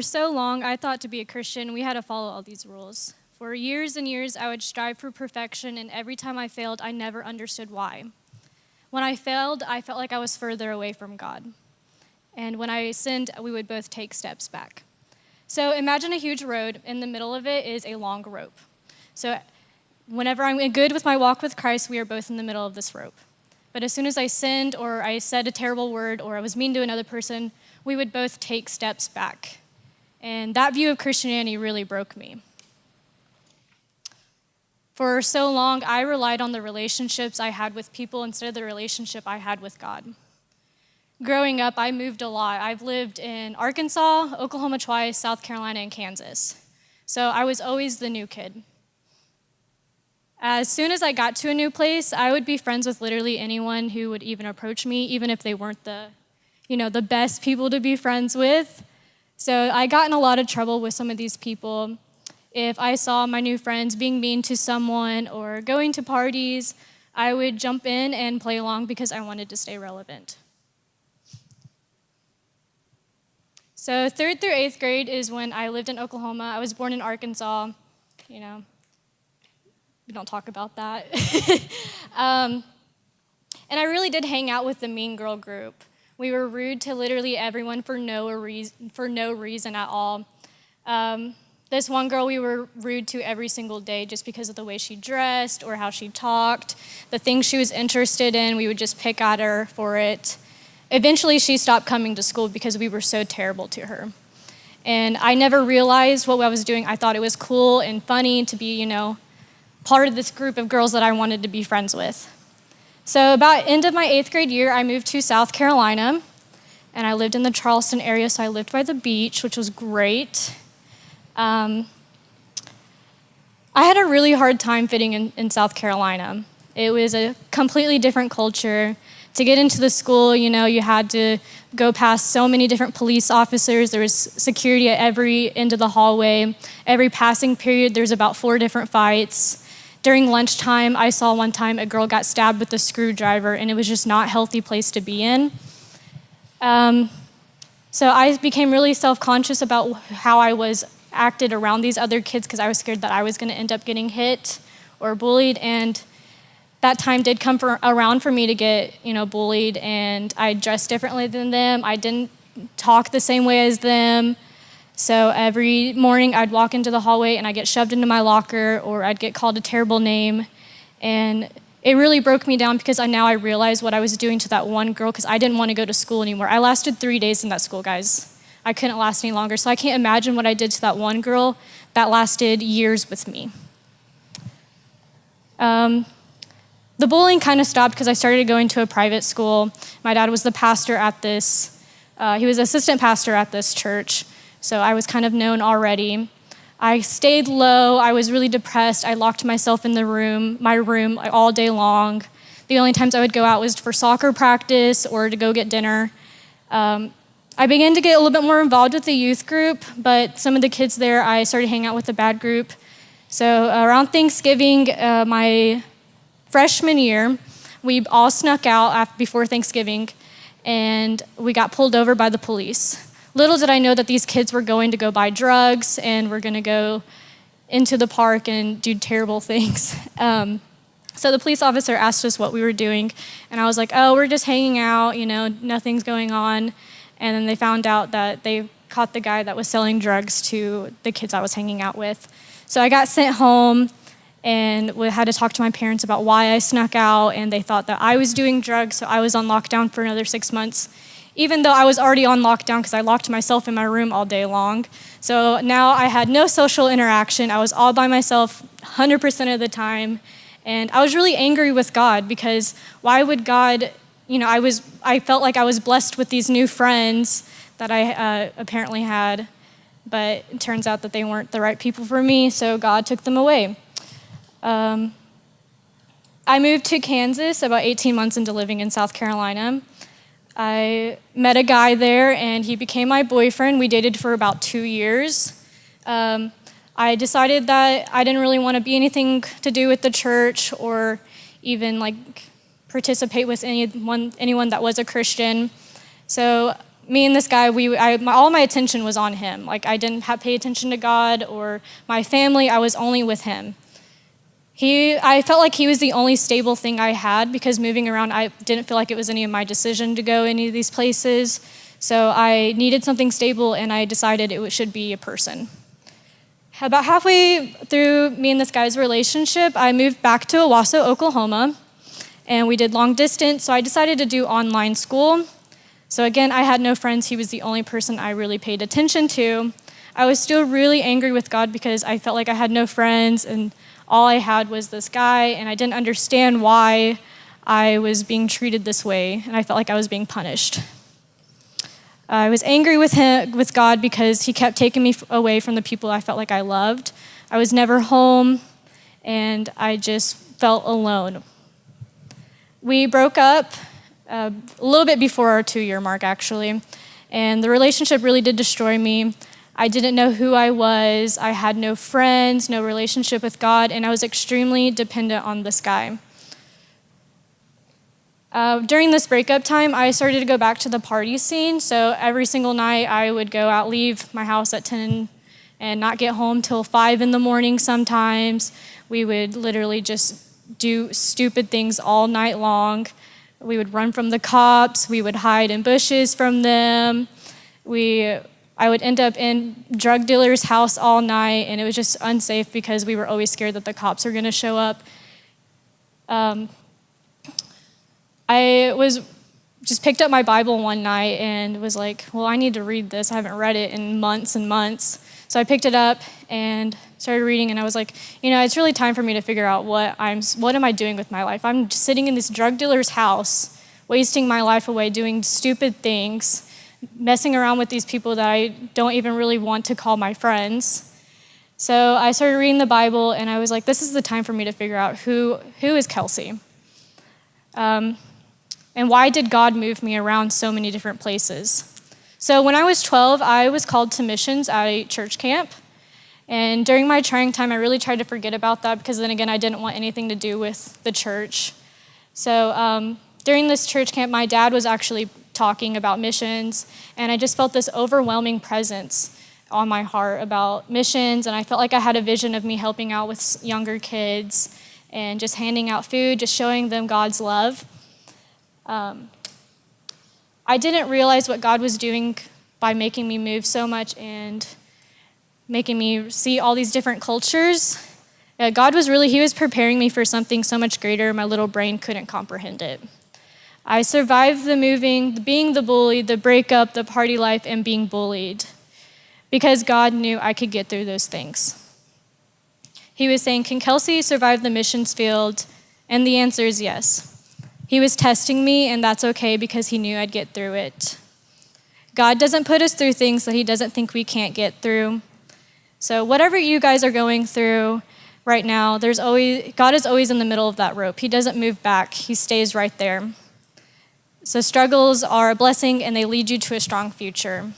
For so long, I thought to be a Christian, we had to follow all these rules. For years and years, I would strive for perfection, and every time I failed, I never understood why. When I failed, I felt like I was further away from God. And when I sinned, we would both take steps back. So imagine a huge road. In the middle of it is a long rope. So whenever I'm good with my walk with Christ, we are both in the middle of this rope. But as soon as I sinned or I said a terrible word or I was mean to another person, we would both take steps back. And that view of Christianity really broke me. For so long, I relied on the relationships I had with people instead of the relationship I had with God. Growing up, I moved a lot. I've lived in Arkansas, Oklahoma twice, South Carolina, and Kansas. So I was always the new kid. As soon as I got to a new place, I would be friends with literally anyone who would even approach me, even if they weren't the best people to be friends with. So I got in a lot of trouble with some of these people. If I saw my new friends being mean to someone or going to parties, I would jump in and play along because I wanted to stay relevant. So 3rd through 8th grade is when I lived in Oklahoma. I was born in Arkansas. We don't talk about that. And I really did hang out with the mean girl group. We were rude to literally everyone for no reason at all. This one girl we were rude to every single day just because of the way she dressed or how she talked. The things she was interested in, we would just pick at her for it. Eventually, she stopped coming to school because we were so terrible to her. And I never realized what I was doing. I thought it was cool and funny to be, part of this group of girls that I wanted to be friends with. So about end of my 8th grade year, I moved to South Carolina, and I lived in the Charleston area, so I lived by the beach, which was great. I had a really hard time fitting in South Carolina. It was a completely different culture. To get into the school, you had to go past so many different police officers. There was security at every end of the hallway. Every passing period, there's about 4 different fights. During lunchtime, I saw one time a girl got stabbed with a screwdriver, and it was just not a healthy place to be in. So I became really self-conscious about how I was acted around these other kids because I was scared that I was going to end up getting hit or bullied, and that time did come around for me to get, bullied, and I dressed differently than them. I didn't talk the same way as them. So every morning I'd walk into the hallway and I'd get shoved into my locker or I'd get called a terrible name, and it really broke me down because now I realized what I was doing to that one girl because I didn't want to go to school anymore. I lasted 3 days in that school, guys. I couldn't last any longer. So I can't imagine what I did to that one girl that lasted years with me. The bullying kind of stopped because I started going to a private school. My dad was the pastor at this. He was assistant pastor at this church. So I was kind of known already. I stayed low. I was really depressed. I locked myself in my room all day long. The only times I would go out was for soccer practice or to go get dinner. I began to get a little bit more involved with the youth group, but some of the kids there, I started hanging out with the bad group. So around Thanksgiving, my freshman year, we all snuck out before Thanksgiving, and we got pulled over by the police. Little did I know that these kids were going to go buy drugs and were going to go into the park and do terrible things. So the police officer asked us what we were doing, and I was like, oh, we're just hanging out, nothing's going on. And then they found out that they caught the guy that was selling drugs to the kids I was hanging out with. So I got sent home, and we had to talk to my parents about why I snuck out, and they thought that I was doing drugs, so I was on lockdown for another 6 months, even though I was already on lockdown because I locked myself in my room all day long. So now I had no social interaction. I was all by myself 100% of the time, and I was really angry with God because why would God, I felt like I was blessed with these new friends that I apparently had, but it turns out that they weren't the right people for me, so God took them away. I moved to Kansas about 18 months into living in South Carolina. I met a guy there, and he became my boyfriend. We dated for about 2 years. I decided that I didn't really want to be anything to do with the church or even participate with anyone that was a Christian. So me and this guy, all my attention was on him. Like, I didn't pay attention to God or my family. I was only with him. I felt like he was the only stable thing I had, because moving around, I didn't feel like it was any of my decision to go any of these places. So I needed something stable, and I decided it should be a person. About halfway through me and this guy's relationship, I moved back to Owasso, Oklahoma, and we did long distance, so I decided to do online school. So again, I had no friends. He was the only person I really paid attention to. I was still really angry with God because I felt like I had no friends, and all I had was this guy, and I didn't understand why I was being treated this way, and I felt like I was being punished. I was angry with God because he kept taking me away from the people I felt like I loved. I was never home, and I just felt alone. We broke up a little bit before our 2-year mark, actually, and the relationship really did destroy me. I didn't know who I was. I had no friends, no relationship with God, and I was extremely dependent on this guy. During this breakup time, I started to go back to the party scene. So every single night, I would go out, leave my house at 10, and not get home till 5 in the morning sometimes. We would literally just do stupid things all night long. We would run from the cops. We would hide in bushes from them. I would end up in drug dealer's house all night, and it was just unsafe because we were always scared that the cops were going to show up. I just picked up my Bible one night and was like, well, I need to read this. I haven't read it in months and months. So I picked it up and started reading, and I was like, it's really time for me to figure out what am I doing with my life? I'm just sitting in this drug dealer's house, wasting my life away, doing stupid things, messing around with these people that I don't even really want to call my friends. So I started reading the Bible, and I was like, this is the time for me to figure out who is Kelcie. And why did God move me around so many different places? So when I was 12, I was called to missions at a church camp. And during my trying time, I really tried to forget about that because then again, I didn't want anything to do with the church. So during this church camp, my dad was actually talking about missions, and I just felt this overwhelming presence on my heart about missions, and I felt like I had a vision of me helping out with younger kids and just handing out food, just showing them God's love. I didn't realize what God was doing by making me move so much and making me see all these different cultures. God was preparing me for something so much greater, my little brain couldn't comprehend it. I survived the moving, being the bully, the breakup, the party life, and being bullied because God knew I could get through those things. He was saying, can Kelcie survive the missions field? And the answer is yes. He was testing me, and that's okay because he knew I'd get through it. God doesn't put us through things that he doesn't think we can't get through. So whatever you guys are going through right now, God is always in the middle of that rope. He doesn't move back. He stays right there. So struggles are a blessing, and they lead you to a strong future.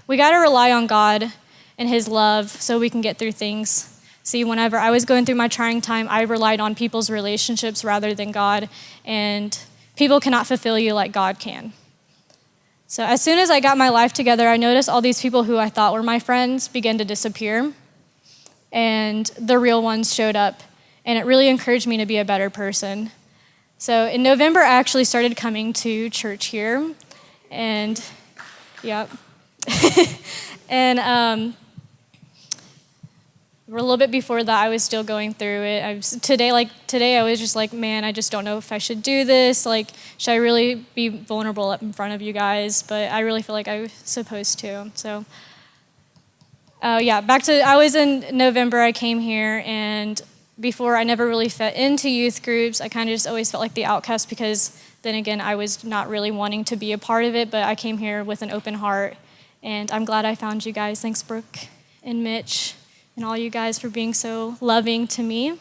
We got to rely on God and his love so we can get through things. See, whenever I was going through my trying time, I relied on people's relationships rather than God, and people cannot fulfill you like God can. So as soon as I got my life together, I noticed all these people who I thought were my friends began to disappear, and the real ones showed up, and it really encouraged me to be a better person. So in November, I actually started coming to church here, and yep. And a little bit before that, I was still going through it. Today, I was just like, man, I just don't know if I should do this. Like, should I really be vulnerable up in front of you guys? But I really feel like I was supposed to. So, I was in November, I came here, and before I never really fit into youth groups. I kind of just always felt like the outcast because then again, I was not really wanting to be a part of it, but I came here with an open heart, and I'm glad I found you guys. Thanks, Brooke and Mitch, and all you guys for being so loving to me.